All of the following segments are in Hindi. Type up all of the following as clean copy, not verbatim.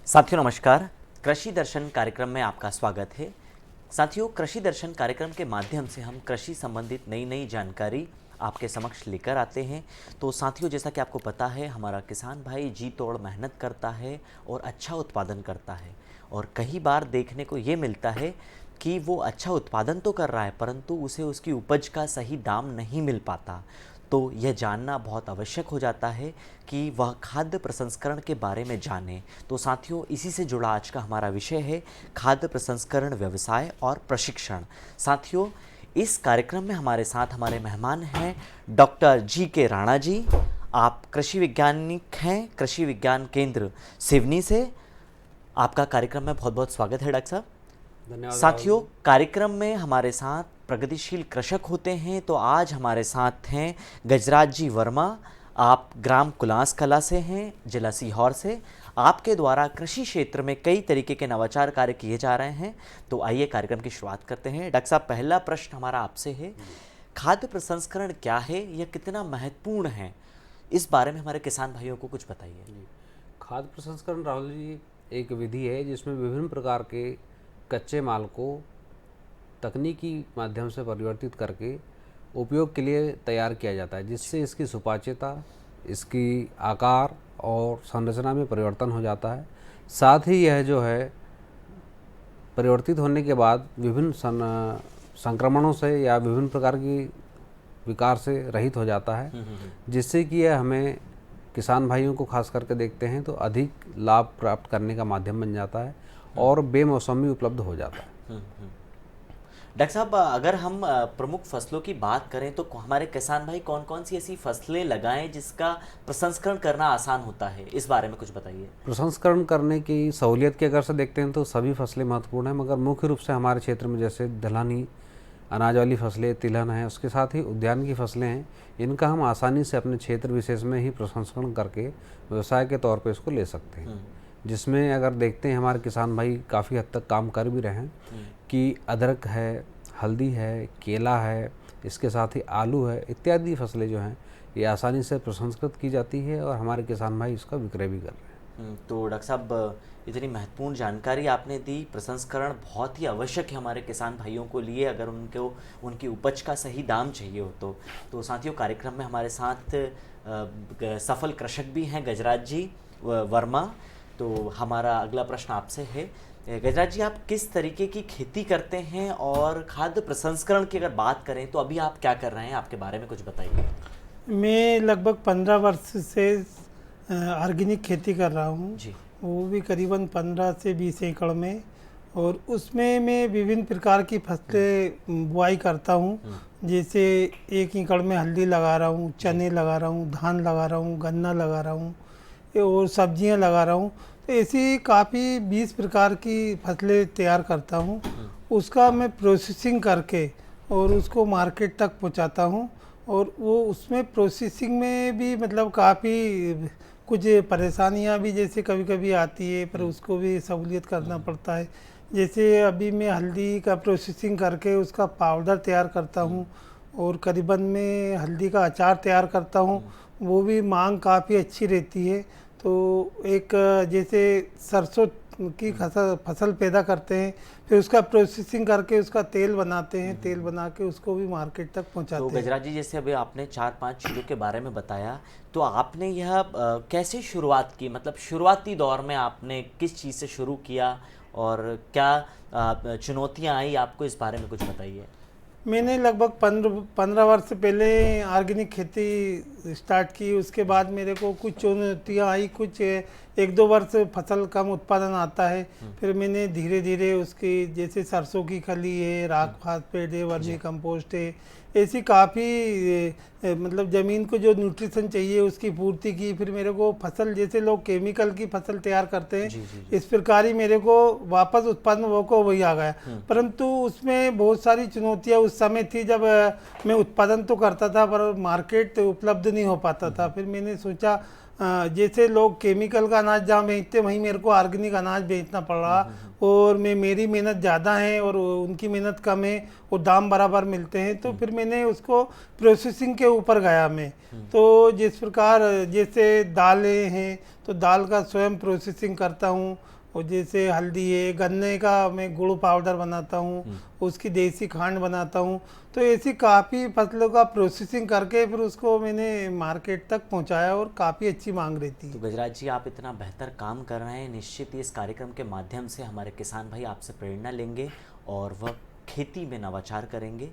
साथियों नमस्कार, कृषि दर्शन कार्यक्रम में आपका स्वागत है। साथियों, कृषि दर्शन कार्यक्रम के माध्यम से हम कृषि संबंधित नई नई जानकारी आपके समक्ष लेकर आते हैं। तो साथियों, जैसा कि आपको पता है, हमारा किसान भाई जी तोड़ मेहनत करता है और अच्छा उत्पादन करता है। और कई बार देखने को ये मिलता है कि वो अच्छा उत्पादन तो कर रहा है, परंतु उसे उसकी उपज का सही दाम नहीं मिल पाता। तो यह जानना बहुत आवश्यक हो जाता है कि वह खाद्य प्रसंस्करण के बारे में जाने। तो साथियों, इसी से जुड़ा आज का हमारा विषय है खाद्य प्रसंस्करण व्यवसाय और प्रशिक्षण। साथियों, इस कार्यक्रम में हमारे साथ हमारे मेहमान हैं डॉक्टर जी के राणा जी। आप कृषि वैज्ञानिक हैं, कृषि विज्ञान केंद्र सिवनी से। आपका कार्यक्रम में बहुत बहुत स्वागत है डॉक्टर साहब। धन्यवाद। साथियों, कार्यक्रम में हमारे साथ प्रगतिशील कृषक होते हैं। तो आज हमारे साथ हैं गजराज जी वर्मा। आप ग्राम कुलास कला से हैं, जिला सीहोर से। आपके द्वारा कृषि क्षेत्र में कई तरीके के नवाचार कार्य किए जा रहे हैं। तो आइए कार्यक्रम की शुरुआत करते हैं। डॉक्टर साहब, पहला प्रश्न हमारा आपसे है, खाद्य प्रसंस्करण क्या है, यह कितना महत्वपूर्ण है, इस बारे में हमारे किसान भाइयों को कुछ बताइए। खाद्य प्रसंस्करण राहुल जी एक विधि है जिसमें विभिन्न प्रकार के कच्चे माल को तकनीकी माध्यम से परिवर्तित करके उपयोग के लिए तैयार किया जाता है, जिससे इसकी सुपाच्यता, इसकी आकार और संरचना में परिवर्तन हो जाता है। साथ ही यह जो है परिवर्तित होने के बाद विभिन्न संक्रमणों से या विभिन्न प्रकार की विकार से रहित हो जाता है, जिससे कि यह हमें किसान भाइयों को खास करके देखते हैं तो अधिक लाभ प्राप्त करने का माध्यम बन जाता है और बेमौसमी उपलब्ध हो जाता है। डॉक्टर साहब, अगर हम प्रमुख फसलों की बात करें तो हमारे किसान भाई कौन कौन सी ऐसी फसलें लगाएं जिसका प्रसंस्करण करना आसान होता है, इस बारे में कुछ बताइए। प्रसंस्करण करने की सहूलियत की अगर से देखते हैं तो सभी फसलें महत्वपूर्ण हैं, मगर मुख्य रूप से हमारे क्षेत्र में जैसे दलहनी अनाज वाली फसलें, तिलहन है, उसके साथ ही उद्यान की फसलें हैं। इनका हम आसानी से अपने क्षेत्र विशेष में ही प्रसंस्करण करके व्यवसाय के तौर पर इसको ले सकते हैं, जिसमें अगर देखते हैं हमारे किसान भाई काफ़ी हद तक काम कर भी रहे हैं कि अदरक है, हल्दी है, केला है, इसके साथ ही आलू है, इत्यादि फसलें जो हैं ये आसानी से प्रसंस्कृत की जाती है और हमारे किसान भाई इसका विक्रय भी कर रहे हैं। तो डॉक्टर साहब, इतनी महत्वपूर्ण जानकारी आपने दी। प्रसंस्करण बहुत ही आवश्यक है हमारे किसान भाइयों को लिए, अगर उनको उनकी उपज का सही दाम चाहिए हो तो साथियों, कार्यक्रम में हमारे साथ सफल कृषक भी हैं गजराज जी वर्मा। तो हमारा अगला प्रश्न आपसे है, गजराज जी, आप किस तरीके की खेती करते हैं और खाद्य प्रसंस्करण की अगर बात करें तो अभी आप क्या कर रहे हैं, आपके बारे में कुछ बताइए। मैं लगभग 15 वर्ष से ऑर्गेनिक खेती कर रहा हूँ जी। वो भी करीबन 15 से 20 एकड़ में, और उसमें मैं विभिन्न प्रकार की फसलें बुआई करता हूँ। जैसे 1 एकड़ में हल्दी लगा रहा हूँ, चने लगा रहा हूँ, धान लगा रहा हूँ, गन्ना लगा रहा हूँ और सब्जियां लगा रहा हूँ। तो ऐसी काफ़ी 20 प्रकार की फसलें तैयार करता हूँ। उसका मैं प्रोसेसिंग करके और उसको मार्केट तक पहुँचाता हूँ। और वो उसमें प्रोसेसिंग में भी मतलब काफ़ी कुछ परेशानियाँ भी जैसे कभी कभी आती है, पर उसको भी सहूलियत करना पड़ता है। जैसे अभी मैं हल्दी का प्रोसेसिंग करके उसका पाउडर तैयार करता हूँ और करीबन में हल्दी का अचार तैयार करता हूँ। वो भी मांग काफ़ी अच्छी रहती है। तो एक जैसे सरसों की फसल पैदा करते हैं, फिर उसका प्रोसेसिंग करके उसका तेल बनाते हैं, तेल बना के उसको भी मार्केट तक पहुंचाते हैं। तो गजराज जी, जैसे अभी आपने 4-5 चीज़ों के बारे में बताया, तो आपने यह कैसे शुरुआत की, मतलब शुरुआती दौर में आपने किस चीज़ से शुरू किया और क्या चुनौतियां आई आपको, इस बारे में कुछ बताइए। मैंने लगभग 15 वर्ष पहले ऑर्गेनिक खेती स्टार्ट की। उसके बाद मेरे को कुछ चुनौतियाँ आई, कुछ 1-2 वर्ष फसल कम उत्पादन आता है। फिर मैंने धीरे धीरे उसकी, जैसे सरसों की खली है, राख फास्फेट है, वर्मी कंपोस्ट है, ऐसी काफ़ी मतलब ज़मीन को जो न्यूट्रिशन चाहिए उसकी पूर्ति की। फिर मेरे को फसल, जैसे लोग केमिकल की फसल तैयार करते हैं, इस प्रकार ही मेरे को वापस उत्पन्न वो को वही आ गया। परंतु उसमें बहुत सारी चुनौतियां उस समय थी जब मैं उत्पादन तो करता था पर मार्केट उपलब्ध नहीं हो पाता था। फिर मैंने सोचा जैसे लोग केमिकल का अनाज जहाँ बेचते वहीं मेरे को ऑर्गेनिक अनाज बेचना पड़ रहा, और मेरी मेहनत ज़्यादा है और उनकी मेहनत कम है और दाम बराबर मिलते हैं। तो फिर मैंने उसको प्रोसेसिंग के ऊपर गया मैं। तो जिस प्रकार जैसे दालें हैं तो दाल का स्वयं प्रोसेसिंग करता हूँ, और जैसे हल्दी है, गन्ने का मैं गुड़ पाउडर बनाता हूँ, उसकी देसी खांड बनाता हूँ। तो ऐसी काफ़ी फसलों का प्रोसेसिंग करके फिर उसको मैंने मार्केट तक पहुँचाया और काफ़ी अच्छी मांग रहती है। तो गजराज जी, आप इतना बेहतर काम कर रहे हैं, निश्चित ही इस कार्यक्रम के माध्यम से हमारे किसान भाई आपसे प्रेरणा लेंगे और वह खेती में नवाचार करेंगे।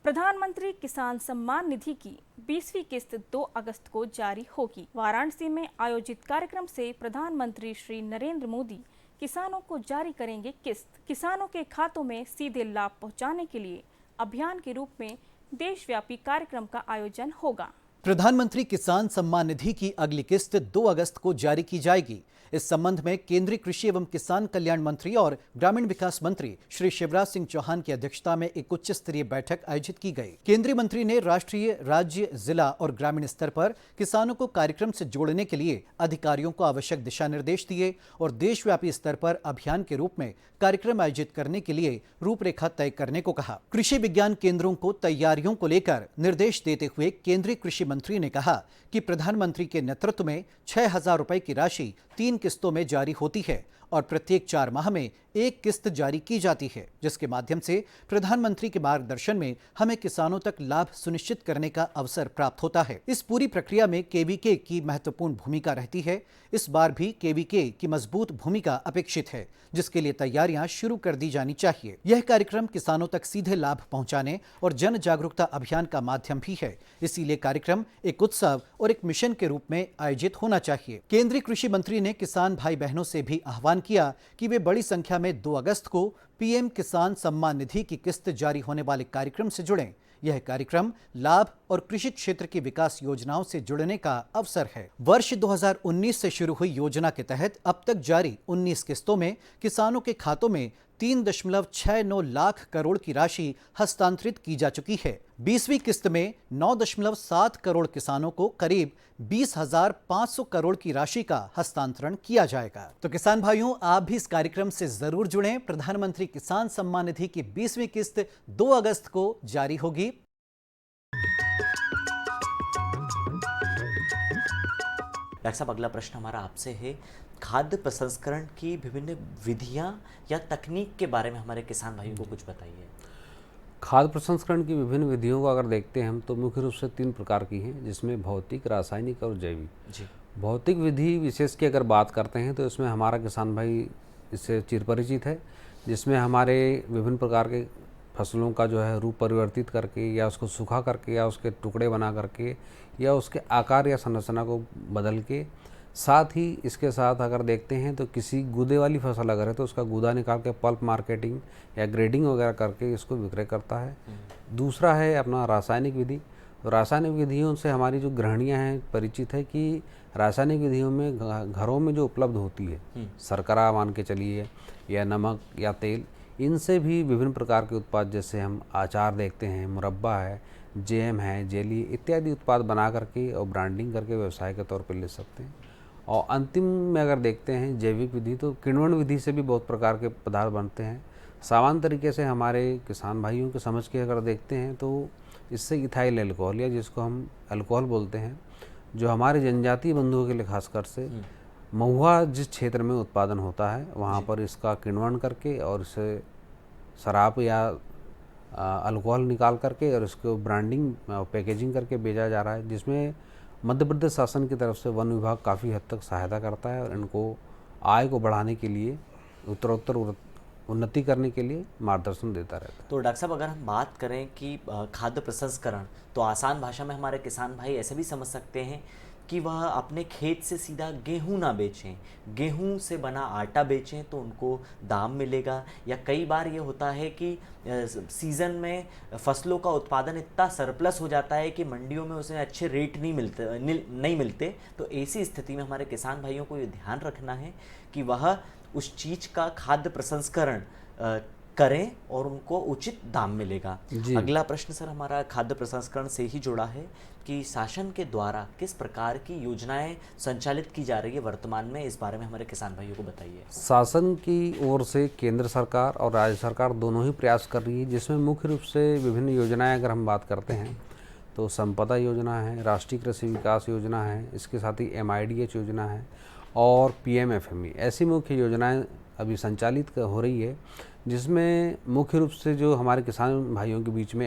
प्रधानमंत्री किसान सम्मान निधि की 20वीं किस्त 2 अगस्त को जारी होगी। वाराणसी में आयोजित कार्यक्रम से प्रधानमंत्री श्री नरेंद्र मोदी किसानों को जारी करेंगे किस्त। किसानों के खातों में सीधे लाभ पहुंचाने के लिए अभियान के रूप में देशव्यापी कार्यक्रम का आयोजन होगा। प्रधानमंत्री किसान सम्मान निधि की अगली किस्त 2 अगस्त को जारी की जाएगी। इस संबंध में केंद्रीय कृषि एवं किसान कल्याण मंत्री और ग्रामीण विकास मंत्री श्री शिवराज सिंह चौहान की अध्यक्षता में एक उच्च स्तरीय बैठक आयोजित की गई। केंद्रीय मंत्री ने राष्ट्रीय, राज्य, जिला और ग्रामीण स्तर पर किसानों को कार्यक्रम से जोड़ने के लिए अधिकारियों को आवश्यक दिशा निर्देश दिए और देशव्यापी स्तर पर अभियान के रूप में कार्यक्रम आयोजित करने के लिए रूपरेखा तय करने को कहा। कृषि विज्ञान केंद्रों को तैयारियों को लेकर निर्देश देते हुए केंद्रीय कृषि मंत्री ने कहा कि प्रधानमंत्री के नेतृत्व में 6,000 रुपए की राशि 3 किस्तों में जारी होती है और प्रत्येक 4 माह में एक किस्त जारी की जाती है, जिसके माध्यम से प्रधानमंत्री के मार्गदर्शन में हमें किसानों तक लाभ सुनिश्चित करने का अवसर प्राप्त होता है। इस पूरी प्रक्रिया में केवीके की महत्वपूर्ण भूमिका रहती है। इस बार भी केवीके की मजबूत भूमिका अपेक्षित है, जिसके लिए तैयारियां शुरू कर दी जानी चाहिए। यह कार्यक्रम किसानों तक सीधे लाभ पहुंचाने और जन जागरूकता अभियान का माध्यम भी है, इसीलिए कार्यक्रम एक उत्सव और एक मिशन के रूप में आयोजित होना चाहिए। केंद्रीय कृषि मंत्री ने किसान भाई बहनों से भी आह्वान किया कि वे बड़ी संख्या में 2 अगस्त को पीएम किसान सम्मान निधि की किस्त जारी होने वाले कार्यक्रम से जुड़ें। यह कार्यक्रम लाभ और कृषि क्षेत्र की विकास योजनाओं से जुड़ने का अवसर है। वर्ष 2019 से शुरू हुई योजना के तहत अब तक जारी 19 किस्तों में किसानों के खातों में 3.69 लाख करोड़ की राशि हस्तांतरित की जा चुकी है। 20वीं किस्त में 9.7 करोड़ किसानों को करीब 20,500 करोड़ की राशि का हस्तांतरण किया जाएगा। तो किसान भाइयों, आप भी इस कार्यक्रम से जरूर जुड़ें। प्रधानमंत्री किसान सम्मान निधि की 20वीं किस्त 2 अगस्त को जारी होगी। डॉक्टर साहब, अगला प्रश्न हमारा आपसे है, खाद्य प्रसंस्करण की विभिन्न विधियां या तकनीक के बारे में हमारे किसान भाइयों को कुछ बताइए। खाद्य प्रसंस्करण की विभिन्न विधियों को अगर देखते हैं हम, तो मुख्य रूप से 3 प्रकार की हैं, जिसमें भौतिक, रासायनिक और जैविक। जी। भौतिक विधि विशेष की अगर बात करते हैं तो इसमें हमारा किसान भाई इससे चिरपरिचित है, जिसमें हमारे विभिन्न प्रकार के फसलों का जो है रूप परिवर्तित करके या उसको सूखा करके या उसके टुकड़े बना करके या उसके आकार या संरचना को बदल के, साथ ही इसके साथ अगर देखते हैं तो किसी गूदे वाली फसल अगर है तो उसका गूदा निकाल के पल्प मार्केटिंग या ग्रेडिंग वगैरह करके इसको विक्रय करता है। दूसरा है अपना रासायनिक विधि। तो रासायनिक विधियों से हमारी जो गृहिणियाँ हैं परिचित है कि रासायनिक विधियों में घरों में जो उपलब्ध होती है, शर्करा मान के चलिए या नमक या तेल, इनसे भी विभिन्न प्रकार के उत्पाद, जैसे हम अचार देखते हैं, मुरब्बा है, जैम है, जेली इत्यादि उत्पाद बना करके और ब्रांडिंग करके व्यवसाय के तौर पर ले सकते हैं। और अंतिम में अगर देखते हैं जैविक विधि, तो किण्वन विधि से भी बहुत प्रकार के पदार्थ बनते हैं। सामान्य तरीके से हमारे किसान भाइयों के समझ के अगर देखते हैं तो इससे इथाइल अल्कोहल या जिसको हम अल्कोहल बोलते हैं, जो हमारे जनजातीय बंधुओं के लिए खासकर से महुआ जिस क्षेत्र में उत्पादन होता है वहाँ पर इसका किण्वन करके और इसे शराब या अल्कोहल निकाल करके और इसको ब्रांडिंग पैकेजिंग करके बेचा जा रहा है, जिसमें मध्य प्रदेश शासन की तरफ से वन विभाग काफ़ी हद तक सहायता करता है और इनको आय को बढ़ाने के लिए, उत्तरोत्तर उन्नति करने के लिए मार्गदर्शन देता रहता है। तो डॉक्टर साहब, अगर हम बात करें कि खाद्य प्रसंस्करण, तो आसान भाषा में हमारे किसान भाई ऐसे भी समझ सकते हैं कि वह अपने खेत से सीधा गेहूं ना बेचें, गेहूं से बना आटा बेचें तो उनको दाम मिलेगा। या कई बार ये होता है कि सीज़न में फसलों का उत्पादन इतना सरप्लस हो जाता है कि मंडियों में उसे अच्छे रेट नहीं मिलते। तो ऐसी स्थिति में हमारे किसान भाइयों को ये ध्यान रखना है कि वह उस चीज़ का खाद्य प्रसंस्करण करें और उनको उचित दाम मिलेगा। अगला प्रश्न सर हमारा खाद्य प्रसंस्करण से ही जुड़ा है कि शासन के द्वारा किस प्रकार की योजनाएं संचालित की जा रही है वर्तमान में, इस बारे में हमारे किसान भाइयों को बताइए। शासन की ओर से केंद्र सरकार और राज्य सरकार दोनों ही प्रयास कर रही है, जिसमें मुख्य रूप से विभिन्न योजनाएं अगर हम बात करते हैं तो संपदा योजना है, राष्ट्रीय कृषि विकास योजना है, इसके साथ ही MIDH योजना है और PMFME, ऐसी मुख्य योजनाएं अभी संचालित हो रही है, जिसमें मुख्य रूप से जो हमारे किसान भाइयों के बीच में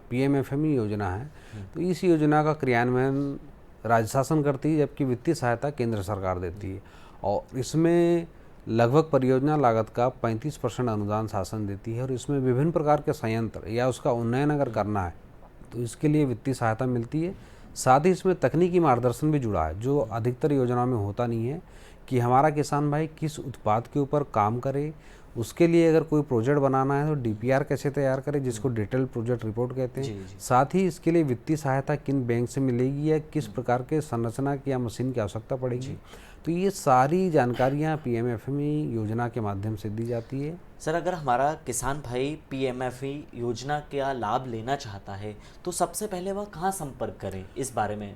PMFME योजना है, तो इस योजना का क्रियान्वयन राज्य शासन करती है, जबकि वित्तीय सहायता केंद्र सरकार देती है। और इसमें लगभग परियोजना लागत का 35% अनुदान शासन देती है और इसमें विभिन्न प्रकार के संयंत्र या उसका उन्नयन अगर करना है तो इसके लिए वित्तीय सहायता मिलती है। साथ ही इसमें तकनीकी मार्गदर्शन भी जुड़ा है, जो अधिकतर योजनाओं में होता नहीं है, कि हमारा किसान भाई किस उत्पाद के ऊपर काम करे, उसके लिए अगर कोई प्रोजेक्ट बनाना है तो DPR कैसे तैयार करे, जिसको डिटेल प्रोजेक्ट रिपोर्ट कहते हैं। साथ ही इसके लिए वित्तीय सहायता किन बैंक से मिलेगी या किस प्रकार के संरचना की या मशीन की आवश्यकता पड़ेगी, तो ये सारी जानकारियाँ PMFME योजना के माध्यम से दी जाती है। सर अगर हमारा किसान भाई PMFE योजना का लाभ लेना चाहता है तो सबसे पहले वह कहाँ संपर्क करे, इस बारे में?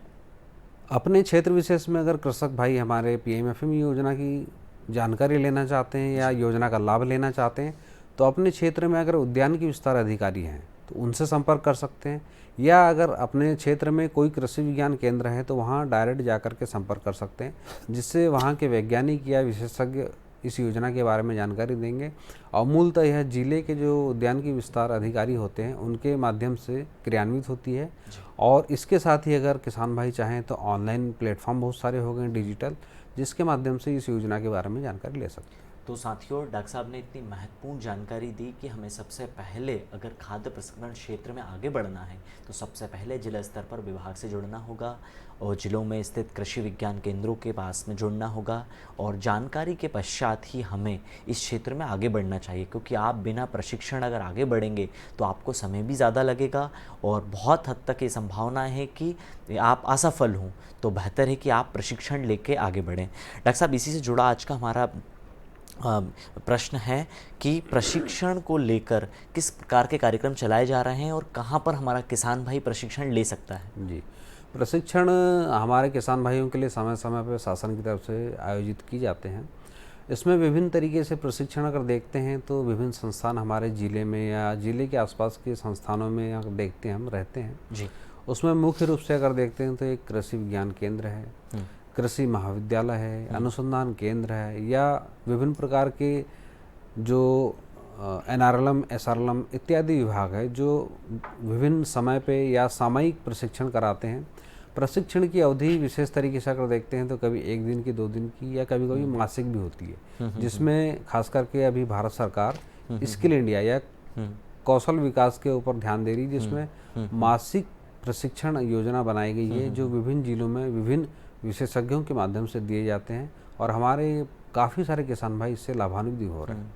अपने क्षेत्र विशेष में अगर कृषक भाई हमारे PMFME योजना की जानकारी लेना चाहते हैं या योजना का लाभ लेना चाहते हैं तो अपने क्षेत्र में अगर उद्यान की विस्तार अधिकारी हैं तो उनसे संपर्क कर सकते हैं, या अगर अपने क्षेत्र में कोई कृषि विज्ञान केंद्र है तो वहाँ डायरेक्ट जाकर के संपर्क कर सकते हैं, जिससे वहाँ के वैज्ञानिक या विशेषज्ञ इस योजना के बारे में जानकारी देंगे। और मूलतः यह जिले के जो उद्यान की विस्तार अधिकारी होते हैं उनके माध्यम से क्रियान्वित होती है। और इसके साथ ही अगर किसान भाई चाहें तो ऑनलाइन प्लेटफॉर्म बहुत सारे हो गए डिजिटल, जिसके माध्यम से इस योजना के बारे में जानकारी ले सकते हैं। तो साथियों, डॉक्टर साहब ने इतनी महत्वपूर्ण जानकारी दी कि हमें सबसे पहले अगर खाद्य प्रसंस्करण क्षेत्र में आगे बढ़ना है तो सबसे पहले जिला स्तर पर विभाग से जुड़ना होगा और जिलों में स्थित कृषि विज्ञान केंद्रों के पास में जुड़ना होगा और जानकारी के पश्चात ही हमें इस क्षेत्र में आगे बढ़ना चाहिए, क्योंकि आप बिना प्रशिक्षण अगर आगे बढ़ेंगे तो आपको समय भी ज़्यादा लगेगा और बहुत हद तक ये संभावना है कि आप असफल हों। तो बेहतर है कि आप प्रशिक्षण लेके आगे बढ़ें। डॉक्टर साहब, इसी से जुड़ा आज का हमारा प्रश्न है कि प्रशिक्षण को लेकर किस प्रकार के कार्यक्रम चलाए जा रहे हैं और कहां पर हमारा किसान भाई प्रशिक्षण ले सकता है? जी, प्रशिक्षण हमारे किसान भाइयों के लिए समय समय पर शासन की तरफ से आयोजित की जाते हैं। इसमें विभिन्न तरीके से प्रशिक्षण अगर देखते हैं तो विभिन्न संस्थान हमारे ज़िले में या ज़िले के आसपास के संस्थानों में अगर देखते हैं हम रहते हैं जी, उसमें मुख्य रूप से अगर देखते हैं तो एक कृषि विज्ञान केंद्र है, कृषि महाविद्यालय है, अनुसंधान केंद्र है, या विभिन्न प्रकार के जो NRLM, SRLM इत्यादि विभाग है जो विभिन्न समय पे या सामयिक प्रशिक्षण कराते हैं। प्रशिक्षण की अवधि विशेष तरीके से अगर देखते हैं तो कभी 1 दिन की, 2 दिन की, या कभी कभी मासिक भी होती है, जिसमें खास करके अभी भारत सरकार स्किल इंडिया या कौशल विकास के ऊपर ध्यान दे रही है, जिसमें मासिक प्रशिक्षण योजना बनाई गई है जो विभिन्न जिलों में विभिन्न विशेषज्ञों के माध्यम से दिए जाते हैं और हमारे काफ़ी सारे किसान भाई इससे लाभान्वित भी हो रहे हैं।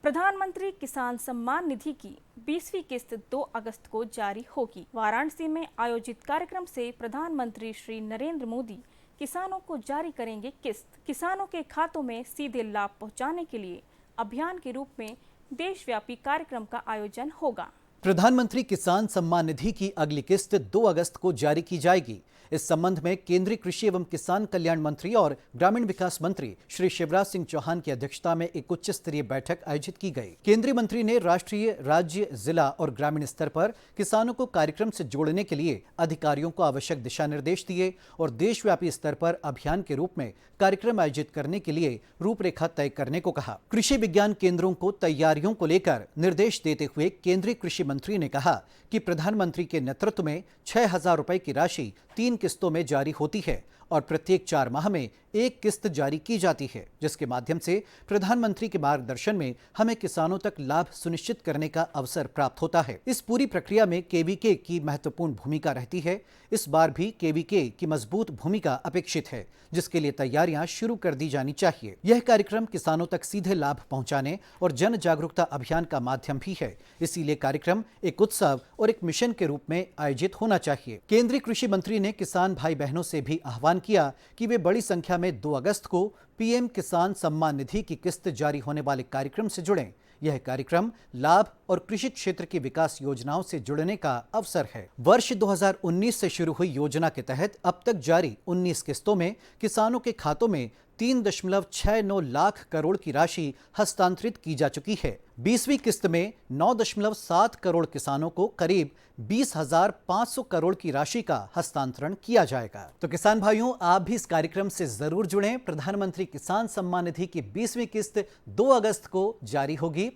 प्रधानमंत्री किसान सम्मान निधि की 20वीं किस्त 2 अगस्त को जारी होगी। वाराणसी में आयोजित कार्यक्रम से प्रधानमंत्री श्री नरेंद्र मोदी किसानों को जारी करेंगे किस्त। किसानों के खातों में सीधे लाभ पहुंचाने के लिए अभियान के रूप में देशव्यापी कार्यक्रम का आयोजन होगा। प्रधानमंत्री किसान सम्मान निधि की अगली किस्त 2 अगस्त को जारी की जाएगी। इस संबंध में केंद्रीय कृषि एवं किसान कल्याण मंत्री और ग्रामीण विकास मंत्री श्री शिवराज सिंह चौहान की अध्यक्षता में एक उच्च स्तरीय बैठक आयोजित की गई। केंद्रीय मंत्री ने राष्ट्रीय, राज्य, जिला और ग्रामीण स्तर पर किसानों को कार्यक्रम से जोड़ने के लिए अधिकारियों को आवश्यक दिशा निर्देश दिए और देशव्यापी स्तर पर अभियान के रूप में कार्यक्रम आयोजित करने के लिए रूपरेखा तय करने को कहा। कृषि विज्ञान केंद्रों को तैयारियों को लेकर निर्देश देते हुए केंद्रीय कृषि मंत्री ने कहा कि प्रधानमंत्री के नेतृत्व में 6,000 रुपए की राशि 3 किस्तों में जारी होती है और प्रत्येक 4 माह में एक किस्त जारी की जाती है, जिसके माध्यम से प्रधानमंत्री के मार्गदर्शन में हमें किसानों तक लाभ सुनिश्चित करने का अवसर प्राप्त होता है। इस पूरी प्रक्रिया में केवीके की महत्वपूर्ण भूमिका रहती है। इस बार भी केवीके की मजबूत भूमिका अपेक्षित है, जिसके लिए तैयारियां शुरू कर दी जानी चाहिए। यह कार्यक्रम किसानों तक सीधे लाभ पहुंचाने और जन जागरूकता अभियान का माध्यम भी है, इसीलिए कार्यक्रम एक उत्सव और एक मिशन के रूप में आयोजित होना चाहिए। केंद्रीय कृषि मंत्री ने किसान भाई बहनों से भी आह्वान किया कि वे बड़ी संख्या में 2 अगस्त को पीएम किसान सम्मान निधि की किस्त जारी होने वाले कार्यक्रम से जुड़ें। यह कार्यक्रम लाभ और कृषि क्षेत्र की विकास योजनाओं से जुड़ने का अवसर है। वर्ष 2019 से शुरू हुई योजना के तहत अब तक जारी 19 किस्तों में किसानों के खातों में 3.69 लाख करोड़ की राशि हस्तांतरित की जा चुकी है। 20वीं किस्त में 9.7 करोड़ किसानों को करीब 20,500 करोड़ की राशि का हस्तांतरण किया जाएगा। तो किसान भाइयों, आप भी इस कार्यक्रम से जरूर जुड़ें। प्रधानमंत्री किसान सम्मान निधि की 20वीं किस्त 2 अगस्त को जारी होगी।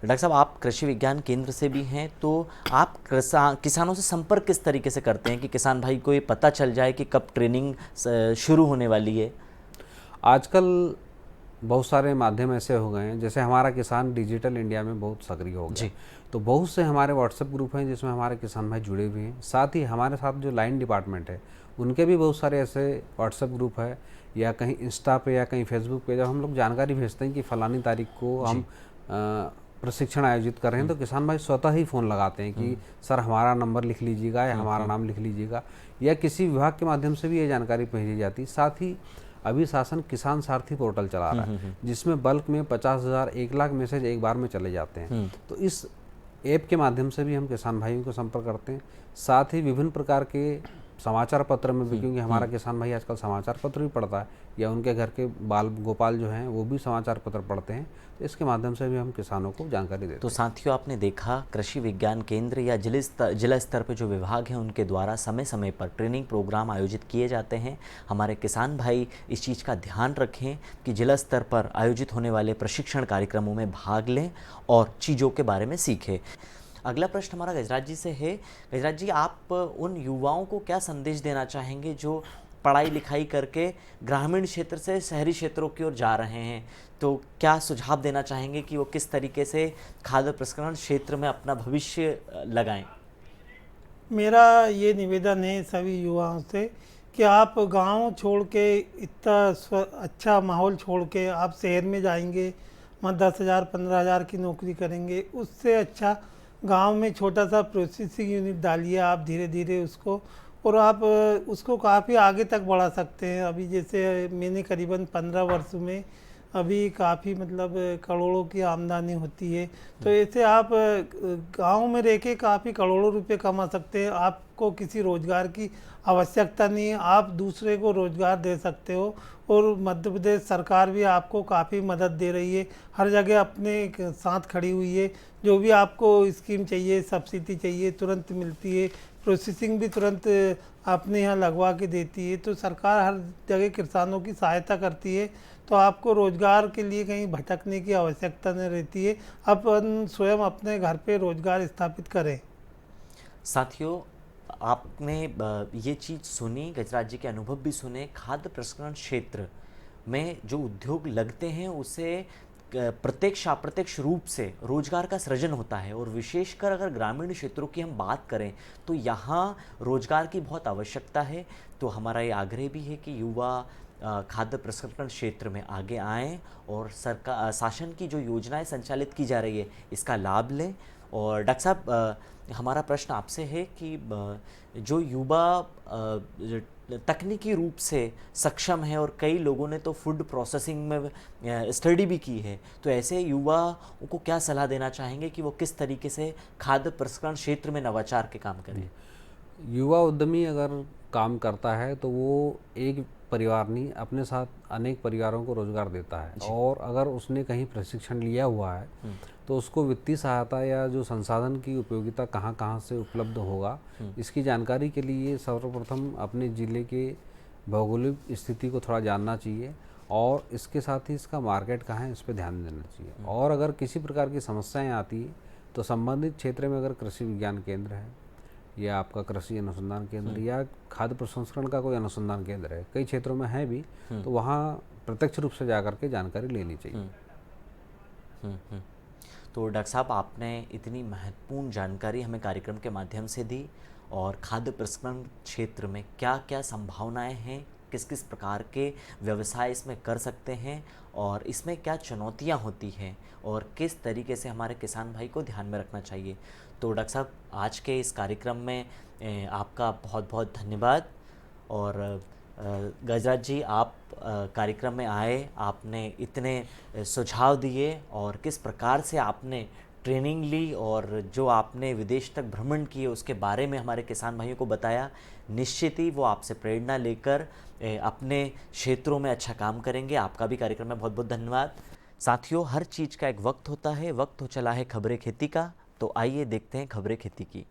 डॉक्टर साहब, आप कृषि विज्ञान केंद्र से भी हैं, तो आप किसानों से संपर्क किस तरीके से करते हैं कि किसान भाई को ये पता चल जाए कि कब ट्रेनिंग शुरू होने वाली है? आजकल बहुत सारे माध्यम ऐसे हो गए हैं, जैसे हमारा किसान डिजिटल इंडिया में बहुत सक्रिय हो गया, तो बहुत से हमारे व्हाट्सएप ग्रुप हैं जिसमें हमारे किसान भाई जुड़े हुए हैं। साथ ही हमारे साथ जो लाइन डिपार्टमेंट है उनके भी बहुत सारे ऐसे व्हाट्सएप ग्रुप है, या कहीं इंस्टा पे या कहीं फेसबुक पे जब हम लोग जानकारी भेजते हैं कि फलानी तारीख को हम प्रशिक्षण आयोजित कर रहे हैं, तो किसान भाई स्वतः ही फ़ोन लगाते हैं कि सर हमारा नंबर लिख लीजिएगा या हमारा नाम लिख लीजिएगा, या किसी विभाग के माध्यम से भी ये जानकारी भेजी जाती। साथ ही अभी शासन किसान सारथी पोर्टल चला रहा है, जिसमें बल्क में 50,000 1 लाख मैसेज एक बार में चले जाते हैं। तो इस ऐप के माध्यम से भी हम किसान भाइयों को संपर्क करते हैं। साथ ही विभिन्न प्रकार के समाचार पत्र में भी, क्योंकि हमारा किसान भाई आजकल समाचार पत्र भी पढ़ता है, या उनके घर के बाल गोपाल जो हैं वो भी समाचार पत्र पढ़ते हैं, तो इसके माध्यम से भी हम किसानों को जानकारी देते हैं। तो साथियों, आपने देखा कृषि विज्ञान केंद्र या जिला स्तर पर जो विभाग हैं उनके द्वारा समय समय पर ट्रेनिंग प्रोग्राम आयोजित किए जाते हैं। हमारे किसान भाई इस चीज़ का ध्यान रखें कि जिला स्तर पर आयोजित होने वाले प्रशिक्षण कार्यक्रमों में भाग लें और चीज़ों के बारे में सीखें। अगला प्रश्न हमारा गजराज जी से है। गजराज जी, आप उन युवाओं को क्या संदेश देना चाहेंगे जो पढ़ाई लिखाई करके ग्रामीण क्षेत्र से शहरी क्षेत्रों की ओर जा रहे हैं? तो क्या सुझाव देना चाहेंगे कि वो किस तरीके से खाद्य प्रसंस्करण क्षेत्र में अपना भविष्य लगाएं? मेरा ये निवेदन है सभी युवाओं से कि आप गांव छोड़ के इतना अच्छा माहौल छोड़ के आप शहर में जाएंगे, वहाँ 10,000 15,000 की नौकरी करेंगे, उससे अच्छा गांव में छोटा सा प्रोसेसिंग यूनिट डालिए आप धीरे धीरे उसको, और आप उसको काफ़ी आगे तक बढ़ा सकते हैं। अभी जैसे मैंने करीबन 15 वर्ष में अभी काफ़ी मतलब करोड़ों की आमदनी होती है, तो ऐसे आप गांव में रह के काफ़ी करोड़ों रुपए कमा सकते हैं। आपको किसी रोज़गार की आवश्यकता नहीं है, आप दूसरे को रोज़गार दे सकते हो, और मध्य प्रदेश सरकार भी आपको काफ़ी मदद दे रही है, हर जगह अपने साथ खड़ी हुई है। जो भी आपको स्कीम चाहिए, सब्सिडी चाहिए, तुरंत मिलती है, प्रोसेसिंग भी तुरंत अपने यहाँ लगवा के देती है, तो सरकार हर जगह किसानों की सहायता करती है, तो आपको रोज़गार के लिए कहीं भटकने की आवश्यकता नहीं रहती है। अपन स्वयं अपने घर पे रोज़गार स्थापित करें। साथियों, आपने ये चीज़ सुनी, गजराज जी के अनुभव भी सुने। खाद्य प्रसंस्करण क्षेत्र में जो उद्योग लगते हैं उससे प्रत्यक्ष अप्रत्यक्ष रूप से रोजगार का सृजन होता है, और विशेषकर अगर ग्रामीण क्षेत्रों की हम बात करें तो यहाँ रोजगार की बहुत आवश्यकता है। तो हमारा ये आग्रह भी है कि युवा खाद्य प्रसंस्करण क्षेत्र में आगे आएँ और सरकार शासन की जो योजनाएं संचालित की जा रही है इसका लाभ लें। और डॉक्टर साहब, हमारा प्रश्न आपसे है कि जो युवा तकनीकी रूप से सक्षम है और कई लोगों ने तो फूड प्रोसेसिंग में स्टडी भी की है, तो ऐसे युवाओं को क्या सलाह देना चाहेंगे कि वो किस तरीके से खाद्य प्रसंस्करण क्षेत्र में नवाचार के काम करें? युवा उद्यमी अगर काम करता है तो वो एक परिवार नहीं, अपने साथ अनेक परिवारों को रोजगार देता है, और अगर उसने कहीं प्रशिक्षण लिया हुआ है तो उसको वित्तीय सहायता या जो संसाधन की उपयोगिता कहाँ कहाँ से उपलब्ध होगा, इसकी जानकारी के लिए सर्वप्रथम अपने ज़िले के भौगोलिक स्थिति को थोड़ा जानना चाहिए, और इसके साथ ही इसका मार्केट कहाँ है इस पर ध्यान देना चाहिए। और अगर किसी प्रकार की समस्याएं आती है तो संबंधित क्षेत्र में अगर कृषि विज्ञान केंद्र है या आपका कृषि अनुसंधान केंद्र या खाद्य प्रसंस्करण का कोई अनुसंधान केंद्र है, कई क्षेत्रों में है भी, तो वहाँ प्रत्यक्ष रूप से जाकर के जानकारी लेनी चाहिए। तो डॉक्टर साहब, आपने इतनी महत्वपूर्ण जानकारी हमें कार्यक्रम के माध्यम से दी, और खाद्य प्रसंस्करण क्षेत्र में क्या क्या संभावनाएं हैं, किस किस प्रकार के व्यवसाय इसमें कर सकते हैं, और इसमें क्या चुनौतियां होती हैं, और किस तरीके से हमारे किसान भाई को ध्यान में रखना चाहिए। तो डॉक्टर साहब, आज के इस कार्यक्रम में आपका बहुत बहुत धन्यवाद। और गजराज जी, आप कार्यक्रम में आए, आपने इतने सुझाव दिए, और किस प्रकार से आपने ट्रेनिंग ली और जो आपने विदेश तक भ्रमण किए उसके बारे में हमारे किसान भाइयों को बताया, निश्चित ही वो आपसे प्रेरणा लेकर अपने क्षेत्रों में अच्छा काम करेंगे। आपका भी कार्यक्रम में बहुत बहुत धन्यवाद। साथियों, हर चीज़ का एक वक्त होता है, वक्त हो चला है खबरें खेती का, तो आइए देखते हैं खबरें खेती की।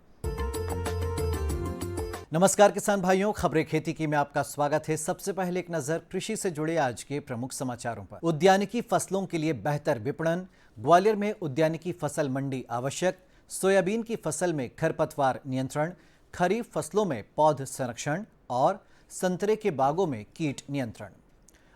नमस्कार किसान भाइयों, खबरें खेती की में आपका स्वागत है। सबसे पहले एक नजर कृषि से जुड़े आज के प्रमुख समाचारों पर। उद्यानिकी फसलों के लिए बेहतर विपणन, ग्वालियर में उद्यानिकी फसल मंडी आवश्यक, सोयाबीन की फसल में खरपतवार नियंत्रण, खरीफ फसलों में पौध संरक्षण और संतरे के बागों में कीट नियंत्रण।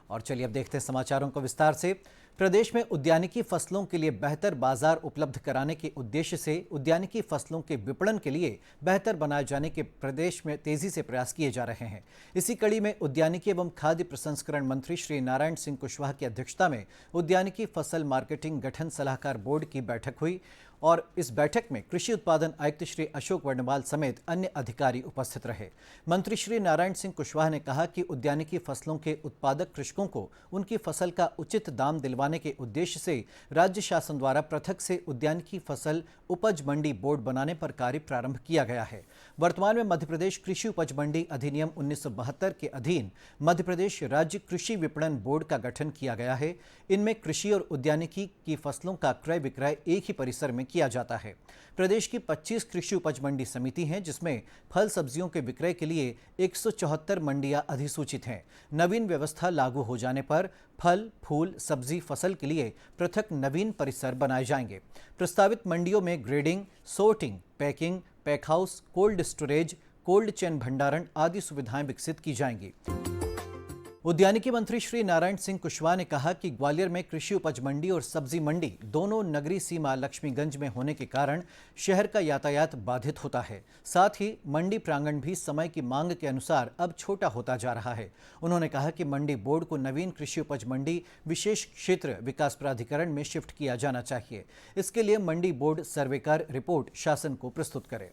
और चलिए अब देखते हैं समाचारों को विस्तार से। प्रदेश में उद्यानिकी फसलों के लिए बेहतर बाजार उपलब्ध कराने के उद्देश्य से उद्यानिकी फसलों के विपणन के लिए बेहतर बनाए जाने के प्रदेश में तेजी से प्रयास किए जा रहे हैं। इसी कड़ी में उद्यानिकी एवं खाद्य प्रसंस्करण मंत्री श्री नारायण सिंह कुशवाहा की अध्यक्षता में उद्यानिकी फसल मार्केटिंग गठन सलाहकार बोर्ड की बैठक हुई, और इस बैठक में कृषि उत्पादन आयुक्त श्री अशोक वर्णवाल समेत अन्य अधिकारी उपस्थित रहे। मंत्री श्री नारायण सिंह कुशवाहा ने कहा कि उद्यानिकी फसलों के उत्पादक कृषकों को उनकी फसल का उचित दाम दिलवाने के उद्देश्य से राज्य शासन द्वारा पृथक से उद्यानिकी फसल उपज मंडी बोर्ड बनाने पर कार्य प्रारंभ किया गया है। वर्तमान में मध्य प्रदेश कृषि उपज मंडी अधिनियम 1972 के अधीन मध्य प्रदेश राज्य कृषि विपणन बोर्ड का गठन किया गया है। इनमें कृषि और उद्यानिकी की फसलों का क्रय विक्रय एक ही परिसर में किया जाता है। प्रदेश की 25 कृषि उपज मंडी समिति हैं, जिसमें फल सब्जियों के विक्रय के लिए 174 मंडियां अधिसूचित हैं। नवीन व्यवस्था लागू हो जाने पर फल, फूल, सब्जी फसल के लिए पृथक नवीन परिसर बनाए जाएंगे। प्रस्तावित मंडियों में grading, sorting, packing, pack house, cold storage, cold chain भंडारण आदि सुविधाएं विकसित की जाएंगी। उद्यानिकी मंत्री श्री नारायण सिंह कुशवाहा ने कहा कि ग्वालियर में कृषि उपज मंडी और सब्जी मंडी दोनों नगरीय सीमा लक्ष्मीगंज में होने के कारण शहर का यातायात बाधित होता है। साथ ही मंडी प्रांगण भी समय की मांग के अनुसार अब छोटा होता जा रहा है। उन्होंने कहा कि मंडी बोर्ड को नवीन कृषि उपज मंडी विशेष क्षेत्र विकास प्राधिकरण में शिफ्ट किया जाना चाहिए। इसके लिए मंडी बोर्ड सर्वे कर रिपोर्ट शासन को प्रस्तुत करे।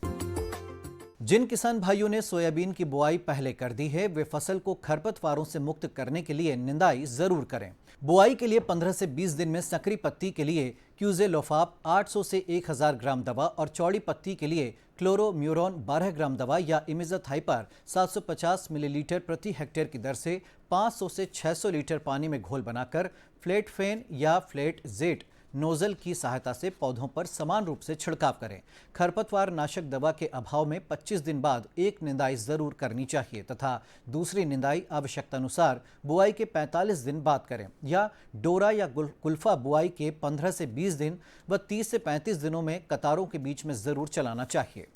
जिन किसान भाइयों ने सोयाबीन की बुआई पहले कर दी है, वे फसल को खरपतवारों से मुक्त करने के लिए निंदाई जरूर करें। बुआई के लिए 15 से 20 दिन में संकरी पत्ती के लिए क्यूजेलोफाप 800 से 1000 ग्राम दवा और चौड़ी पत्ती के लिए क्लोरोम्यूरॉन 12 ग्राम दवा या इमिज़ाथाइपर 750 मिलीलीटर प्रति हेक्टेयर की दर से 500 से 600 लीटर पानी में घोल बनाकर फ्लेट फेन या फ्लेट जेट नोजल की सहायता से पौधों पर समान रूप से छिड़काव करें। खरपतवार नाशक दवा के अभाव में 25 दिन बाद एक निंदाई जरूर करनी चाहिए तथा दूसरी निंदाई आवश्यकतानुसार बुआई के 45 दिन बाद करें, या डोरा या कुल्फा बुआई के 15 से 20 दिन व 30 से 35 दिनों में कतारों के बीच में जरूर चलाना चाहिए।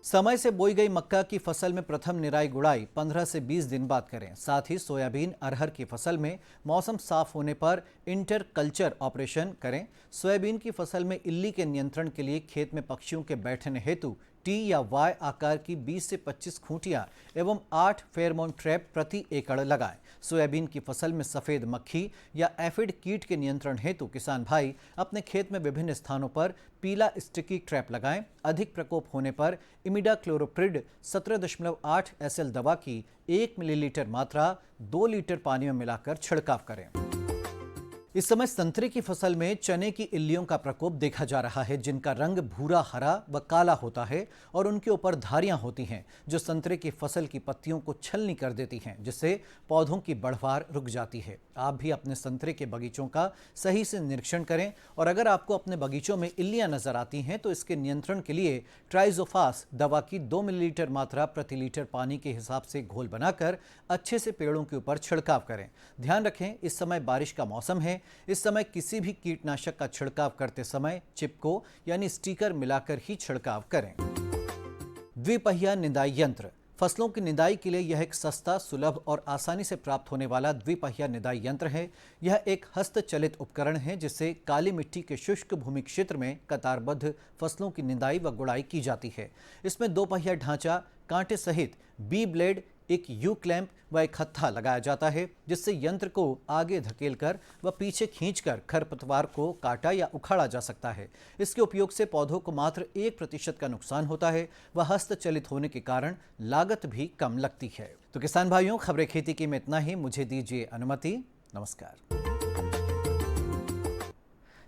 समय से बोई गई मक्का की फसल में प्रथम निराई गुड़ाई 15 से 20 दिन बाद करें। साथ ही सोयाबीन, अरहर की फसल में मौसम साफ होने पर इंटर कल्चर ऑपरेशन करें। सोयाबीन की फसल में इल्ली के नियंत्रण के लिए खेत में पक्षियों के बैठने हेतु टी या वाई आकार की 20 से 25 खूंटियां एवं 8 फेरोमोन ट्रैप प्रति एकड़ लगाएं। सोयाबीन की फसल में सफेद मक्खी या एफिड कीट के नियंत्रण हेतु किसान भाई अपने खेत में विभिन्न स्थानों पर पीला स्टिकी ट्रैप लगाएं। अधिक प्रकोप होने पर इमिडाक्लोरोप्रिड 17.8 SL दवा की 1 मिलीलीटर मात्रा 2 लीटर पानी में मिलाकर छिड़काव करें। इस समय संतरे की फसल में चने की इल्लियों का प्रकोप देखा जा रहा है, जिनका रंग भूरा, हरा व काला होता है और उनके ऊपर धारियां होती हैं जो संतरे की फसल की पत्तियों को छलनी कर देती हैं, जिससे पौधों की बढ़वार रुक जाती है। आप भी अपने संतरे के बगीचों का सही से निरीक्षण करें और अगर आपको अपने बगीचों में इल्लियां नजर आती हैं तो इसके नियंत्रण के लिए ट्राइजोफास दवा की 2 मिलीलीटर मात्रा प्रति लीटर पानी के हिसाब से घोल बनाकर अच्छे से पेड़ों के ऊपर छिड़काव करें। ध्यान रखें, इस समय बारिश का मौसम है, इस समय किसी भी कीटनाशक का छिड़काव करते समय चिप को यानी स्टिकर मिलाकर ही छिड़काव करें। द्विपहिया निंदाई यंत्र। फसलों की निंदाई के लिए यह एक सस्ता, सुलभ और आसानी से प्राप्त होने वाला द्विपहिया निंदाई यंत्र है। यह एक हस्तचलित उपकरण है जिससे काली मिट्टी के शुष्क भूमि क्षेत्र में कतारबद्ध फसलों की निंदाई व गुड़ाई की जाती है। इसमें 2 पहिया ढांचा, कांटे सहित बी ब्लेड, एक यू क्लैंप व एक हत्था लगाया जाता है जिससे यंत्र को आगे धकेलकर व पीछे खींचकर खरपतवार को काटा या उखाड़ा जा सकता है। इसके उपयोग से पौधों को मात्र 1% का नुकसान होता है व हस्तचलित होने के कारण लागत भी कम लगती है। तो किसान भाइयों, खबरें खेती की में इतना ही। मुझे दीजिए अनुमति। नमस्कार।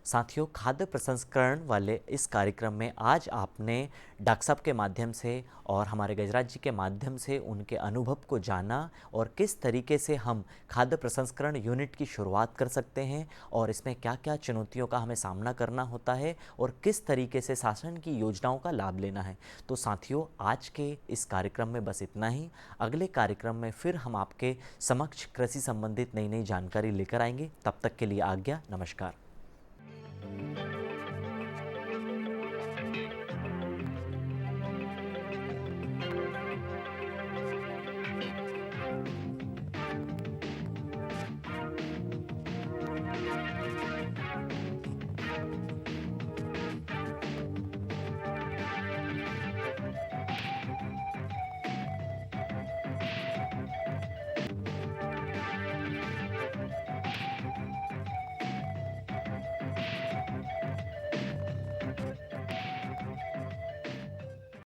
साथियों, खाद्य प्रसंस्करण वाले इस कार्यक्रम में आज आपने डॉक्टर साहब के माध्यम से और हमारे गजराज जी के माध्यम से उनके अनुभव को जाना और किस तरीके से हम खाद्य प्रसंस्करण यूनिट की शुरुआत कर सकते हैं और इसमें क्या क्या चुनौतियों का हमें सामना करना होता है और किस तरीके से शासन की योजनाओं का लाभ लेना है। तो साथियों, आज के इस कार्यक्रम में बस इतना ही। अगले कार्यक्रम में फिर हम आपके समक्ष कृषि संबंधित नई नई जानकारी लेकर आएंगे। तब तक के लिए आज्ञा। नमस्कार।